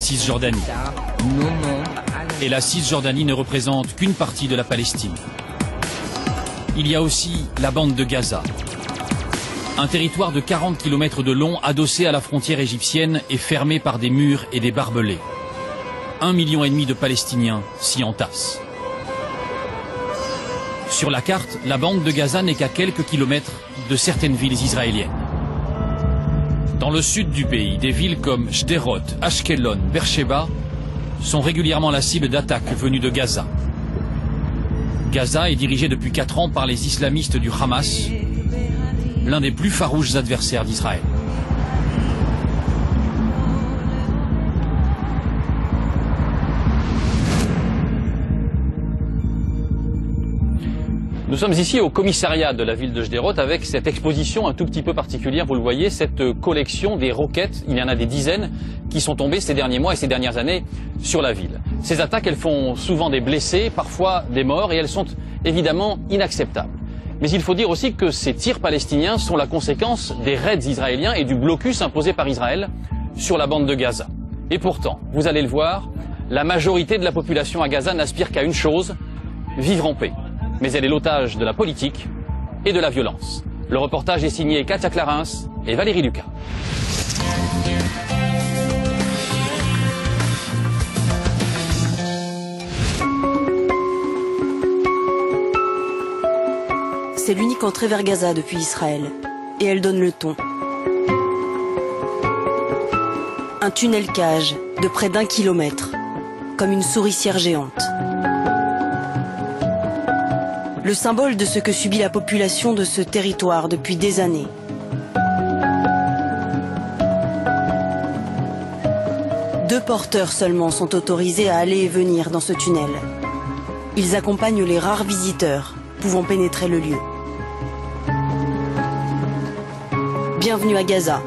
Cisjordanie. Et la Cisjordanie ne représente qu'une partie de la Palestine. Il y a aussi la bande de Gaza. Un territoire de 40 km de long adossé à la frontière égyptienne et fermé par des murs et des barbelés. 1,5 million de Palestiniens s'y entassent. Sur la carte, la bande de Gaza n'est qu'à quelques kilomètres de certaines villes israéliennes. Dans le sud du pays, des villes comme Sderot, Ashkelon, Beersheba sont régulièrement la cible d'attaques venues de Gaza. Gaza est dirigée depuis 4 ans par les islamistes du Hamas, l'un des plus farouches adversaires d'Israël. Nous sommes ici au commissariat de la ville de Sderot avec cette exposition un tout petit peu particulière, vous le voyez, cette collection des roquettes, il y en a des dizaines qui sont tombées ces derniers mois et ces dernières années sur la ville. Ces attaques, elles font souvent des blessés, parfois des morts et elles sont évidemment inacceptables. Mais il faut dire aussi que ces tirs palestiniens sont la conséquence des raids israéliens et du blocus imposé par Israël sur la bande de Gaza. Et pourtant, vous allez le voir, la majorité de la population à Gaza n'aspire qu'à une chose, vivre en paix. Mais elle est l'otage de la politique et de la violence. Le reportage est signé Katia Clarins et Valérie Lucas. C'est l'unique entrée vers Gaza depuis Israël. Et elle donne le ton. Un tunnel cage de près d'1 kilomètre, comme une souricière géante. Le symbole de ce que subit la population de ce territoire depuis des années. Deux porteurs seulement sont autorisés à aller et venir dans ce tunnel. Ils accompagnent les rares visiteurs pouvant pénétrer le lieu. Bienvenue à Gaza,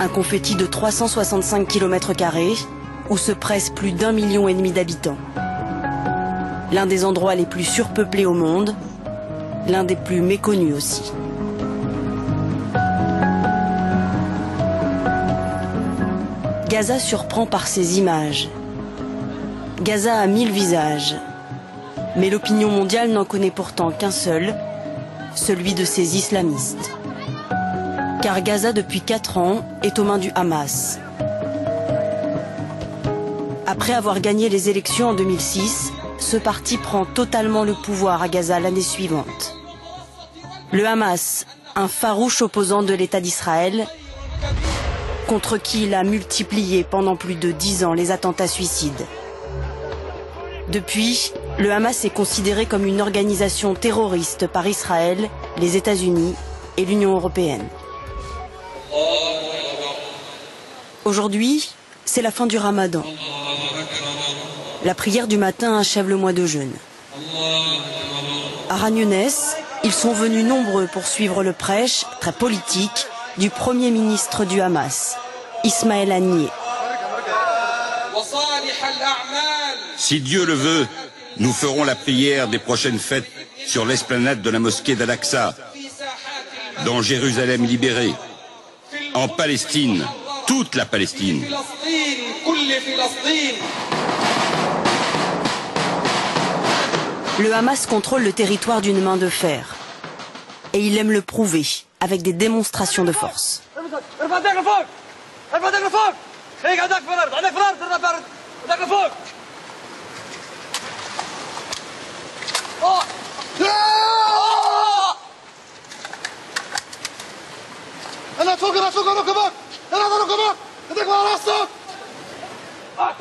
un confetti de 365 km² où se pressent plus d'1,5 million d'habitants. L'un des endroits les plus surpeuplés au monde, l'un des plus méconnus aussi. Gaza surprend par ses images. Gaza a 1000 visages. Mais l'opinion mondiale n'en connaît pourtant qu'un seul, celui de ses islamistes. Car Gaza, depuis 4 ans, est aux mains du Hamas. Après avoir gagné les élections en 2006, ce parti prend totalement le pouvoir à Gaza l'année suivante. Le Hamas, un farouche opposant de l'État d'Israël, contre qui il a multiplié pendant plus de 10 ans les attentats suicides. Depuis, le Hamas est considéré comme une organisation terroriste par Israël, les États-Unis et l'Union européenne. Aujourd'hui, c'est la fin du Ramadan. La prière du matin achève le mois de jeûne. À Khan Younes, ils sont venus nombreux pour suivre le prêche, très politique, du Premier ministre du Hamas, Ismaël Haniyeh. Si Dieu le veut, nous ferons la prière des prochaines fêtes sur l'esplanade de la mosquée d'Al-Aqsa, dans Jérusalem libérée, en Palestine, toute la Palestine. Le Hamas contrôle le territoire d'une main de fer. Et il aime le prouver avec des démonstrations de force.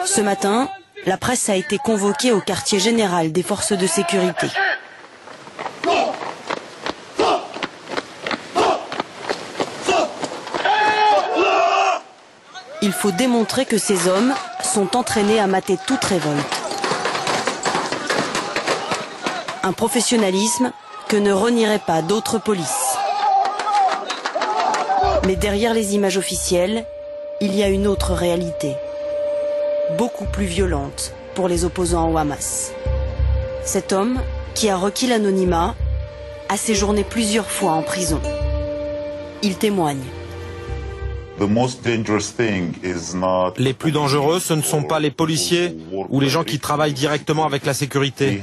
Ce matin, la presse a été convoquée au quartier général des forces de sécurité. Il faut démontrer que ces hommes sont entraînés à mater toute révolte. Un professionnalisme que ne renieraient pas d'autres polices. Mais derrière les images officielles, il y a une autre réalité. Beaucoup plus violente pour les opposants au Hamas. Cet homme, qui a requis l'anonymat, a séjourné plusieurs fois en prison. Il témoigne. Les plus dangereux, ce ne sont pas les policiers ou les gens qui travaillent directement avec la sécurité.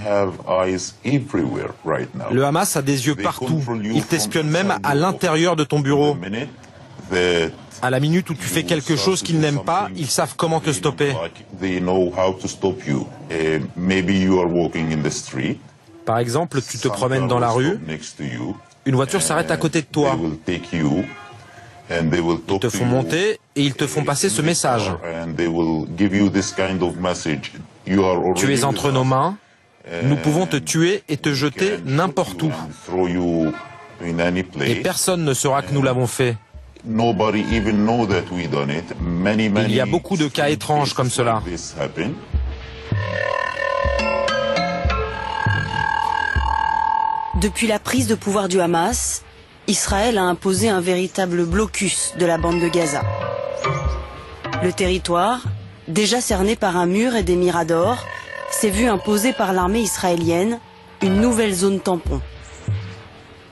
Le Hamas a des yeux partout. Il t'espionne même à l'intérieur de ton bureau. À la minute où tu fais quelque chose qu'ils n'aiment pas, ils savent comment te stopper. Par exemple, tu te promènes dans la rue, une voiture s'arrête à côté de toi. Ils te font monter et ils te font passer ce message. Tu es entre nos mains, nous pouvons te tuer et te jeter n'importe où. Et personne ne saura que nous l'avons fait. Il y a beaucoup de cas étranges comme cela. Depuis la prise de pouvoir du Hamas, Israël a imposé un véritable blocus de la bande de Gaza. Le territoire, déjà cerné par un mur et des miradors, s'est vu imposer par l'armée israélienne une nouvelle zone tampon.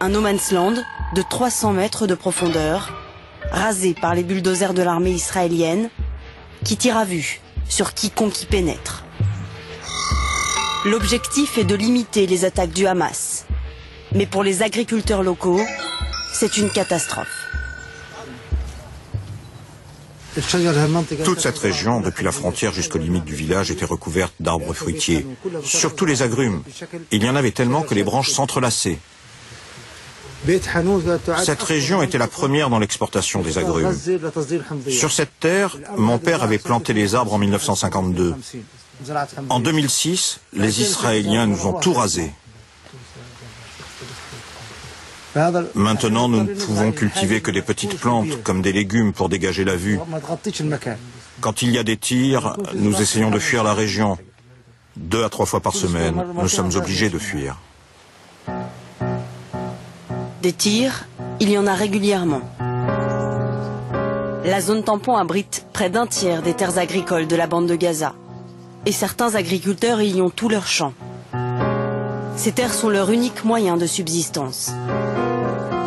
Un no man's land de 300 mètres de profondeur, rasé par les bulldozers de l'armée israélienne, qui tire à vue sur quiconque y pénètre. L'objectif est de limiter les attaques du Hamas. Mais pour les agriculteurs locaux, c'est une catastrophe. Toute cette région, depuis la frontière jusqu'aux limites du village, était recouverte d'arbres fruitiers. Surtout les agrumes. Il y en avait tellement que les branches s'entrelaçaient. Cette région était la première dans l'exportation des agrumes. Sur cette terre, mon père avait planté les arbres en 1952. En 2006, les Israéliens nous ont tout rasé. Maintenant, nous ne pouvons cultiver que des petites plantes, comme des légumes, pour dégager la vue. Quand il y a des tirs, nous essayons de fuir la région. 2 à 3 fois par semaine, nous sommes obligés de fuir. Des tirs, il y en a régulièrement. La zone tampon abrite près d'un tiers des terres agricoles de la bande de Gaza. Et certains agriculteurs y ont tous leurs champs. Ces terres sont leur unique moyen de subsistance.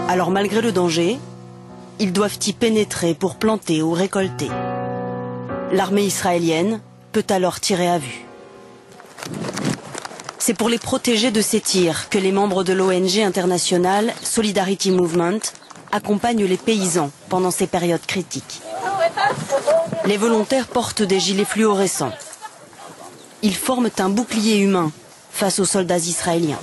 Alors malgré le danger, ils doivent y pénétrer pour planter ou récolter. L'armée israélienne peut alors tirer à vue. C'est pour les protéger de ces tirs que les membres de l'ONG internationale Solidarity Movement accompagnent les paysans pendant ces périodes critiques. Les volontaires portent des gilets fluorescents. Ils forment un bouclier humain face aux soldats israéliens.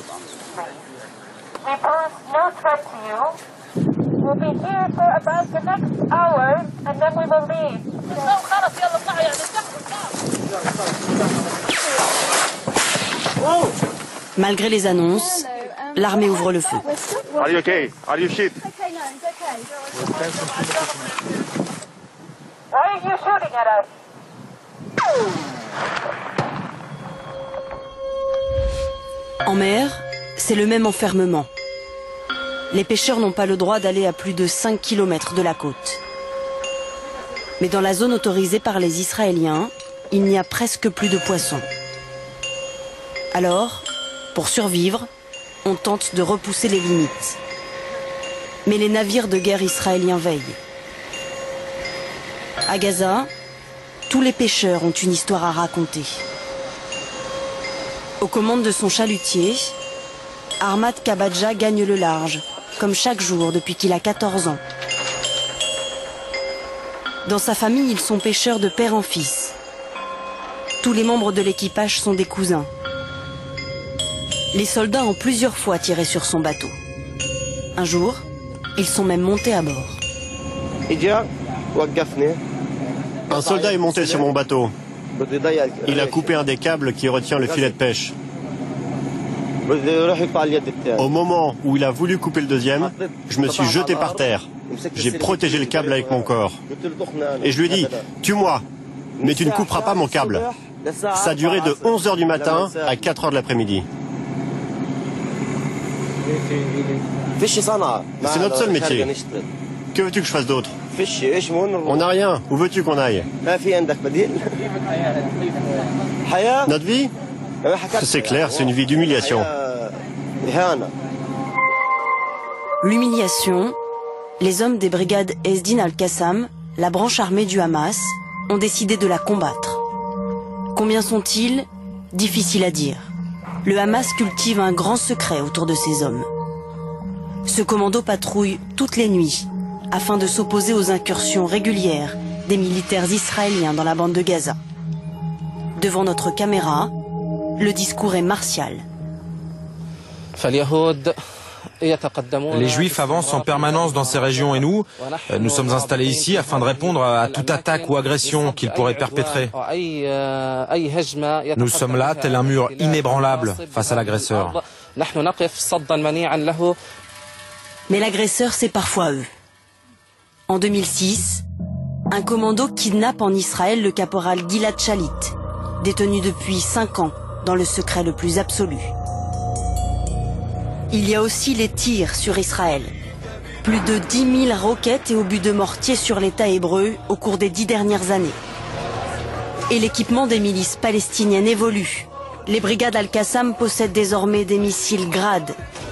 Malgré les annonces, l'armée ouvre le feu. Are you okay? Are you shit? Why are you shooting at us? En mer, c'est le même enfermement. Les pêcheurs n'ont pas le droit d'aller à plus de 5 km de la côte. Mais dans la zone autorisée par les Israéliens, il n'y a presque plus de poissons. Alors, pour survivre, on tente de repousser les limites. Mais les navires de guerre israéliens veillent. À Gaza, tous les pêcheurs ont une histoire à raconter. Aux commandes de son chalutier, Ahmad Kabadja gagne le large, comme chaque jour depuis qu'il a 14 ans. Dans sa famille, ils sont pêcheurs de père en fils. Tous les membres de l'équipage sont des cousins. Les soldats ont plusieurs fois tiré sur son bateau. Un jour, ils sont même montés à bord. Un soldat est monté sur mon bateau. Il a coupé un des câbles qui retient le filet de pêche. Au moment où il a voulu couper le deuxième, je me suis jeté par terre. J'ai protégé le câble avec mon corps. Et je lui ai dit, tue-moi, mais tu ne couperas pas mon câble. Ça a duré de 11h du matin à 4h de l'après-midi. C'est notre seul métier. Que veux-tu que je fasse d'autre? On n'a rien. Où veux-tu qu'on aille? Notre vie? C'est clair, c'est une vie d'humiliation. L'humiliation, les hommes des brigades Esdin al-Qassam la branche armée du Hamas, ont décidé de la combattre. Combien sont-ils? Difficile à dire. Le Hamas cultive un grand secret autour de ces hommes. Ce commando patrouille toutes les nuits afin de s'opposer aux incursions régulières des militaires israéliens dans la bande de Gaza. Devant notre caméra, le discours est martial. Les Juifs avancent en permanence dans ces régions et nous sommes installés ici afin de répondre à toute attaque ou agression qu'ils pourraient perpétrer. Nous sommes là, tel un mur inébranlable face à l'agresseur. Mais l'agresseur, c'est parfois eux. En 2006, un commando kidnappe en Israël le caporal Gilad Shalit, détenu depuis 5 ans dans le secret le plus absolu. Il y a aussi les tirs sur Israël. Plus de 10 000 roquettes et obus de mortier sur l'État hébreu au cours des 10 dernières années. Et l'équipement des milices palestiniennes évolue. Les brigades Al-Qassam possèdent désormais des missiles Grad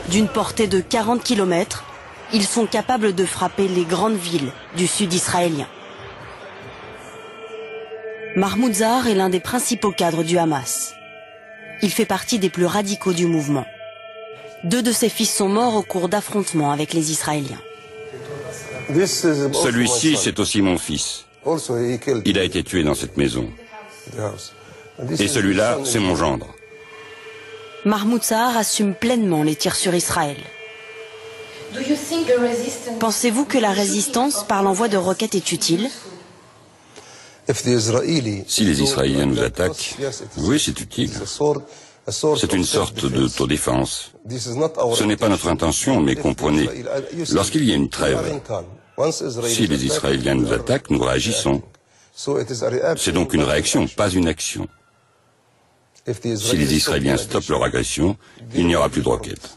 d'une portée de 40 km. Ils sont capables de frapper les grandes villes du sud israélien. Mahmoud Zahar est l'un des principaux cadres du Hamas. Il fait partie des plus radicaux du mouvement. 2 de ses fils sont morts au cours d'affrontements avec les Israéliens. Celui-ci, c'est aussi mon fils. Il a été tué dans cette maison. Et celui-là, c'est mon gendre. Mahmoud Zahar assume pleinement les tirs sur Israël. Pensez-vous que la résistance par l'envoi de roquettes est utile? Si les Israéliens nous attaquent, oui, c'est utile. C'est une sorte d'autodéfense. Ce n'est pas notre intention, mais comprenez, lorsqu'il y a une trêve, si les Israéliens nous attaquent, nous réagissons. C'est donc une réaction, pas une action. Si les Israéliens stoppent leur agression, il n'y aura plus de roquettes.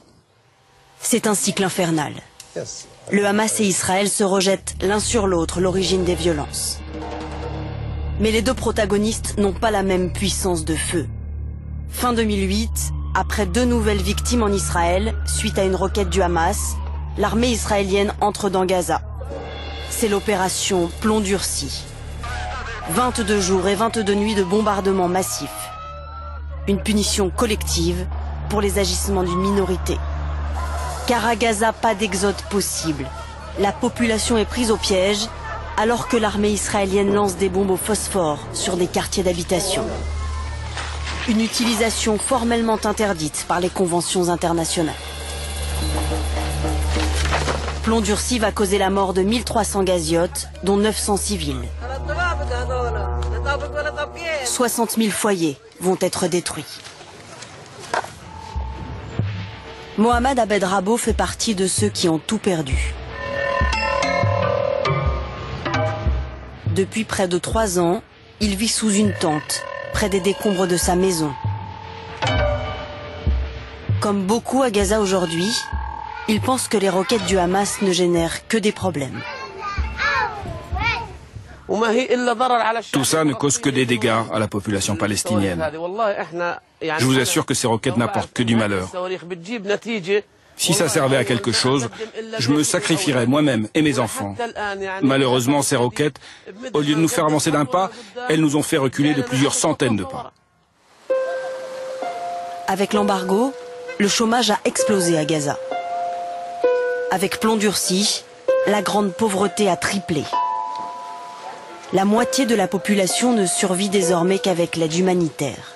C'est un cycle infernal. Le Hamas et Israël se rejettent l'un sur l'autre l'origine des violences. Mais les 2 protagonistes n'ont pas la même puissance de feu. Fin 2008, après 2 nouvelles victimes en Israël, suite à une roquette du Hamas, l'armée israélienne entre dans Gaza. C'est l'opération Plomb Durci. 22 jours et 22 nuits de bombardements massifs. Une punition collective pour les agissements d'une minorité. Car à Gaza, pas d'exode possible. La population est prise au piège alors que l'armée israélienne lance des bombes au phosphore sur des quartiers d'habitation. Une utilisation formellement interdite par les conventions internationales. Plomb Durci va causer la mort de 1300 gaziotes, dont 900 civils. 60 000 foyers vont être détruits. Mohamed Abed Rabo fait partie de ceux qui ont tout perdu. Depuis près de 3 ans, il vit sous une tente, près des décombres de sa maison. Comme beaucoup à Gaza aujourd'hui, il pense que les roquettes du Hamas ne génèrent que des problèmes. Tout ça ne cause que des dégâts à la population palestinienne. Je vous assure que ces roquettes n'apportent que du malheur. Si ça servait à quelque chose, je me sacrifierais moi-même et mes enfants. Malheureusement, ces roquettes, au lieu de nous faire avancer d'un pas, elles nous ont fait reculer de plusieurs centaines de pas. Avec l'embargo, le chômage a explosé à Gaza. Avec Plomb Durci, la grande pauvreté a triplé. La moitié de la population ne survit désormais qu'avec l'aide humanitaire.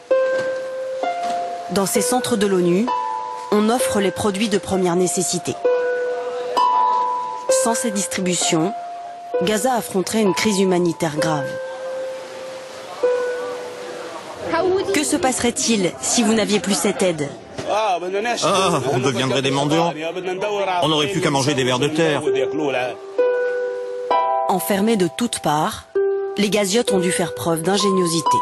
Dans ces centres de l'ONU, on offre les produits de première nécessité. Sans ces distributions, Gaza affronterait une crise humanitaire grave. Que se passerait-il si vous n'aviez plus cette aide? On deviendrait des mendiants. On n'aurait plus qu'à manger des vers de terre. Enfermés de toutes parts, les gaziotes ont dû faire preuve d'ingéniosité.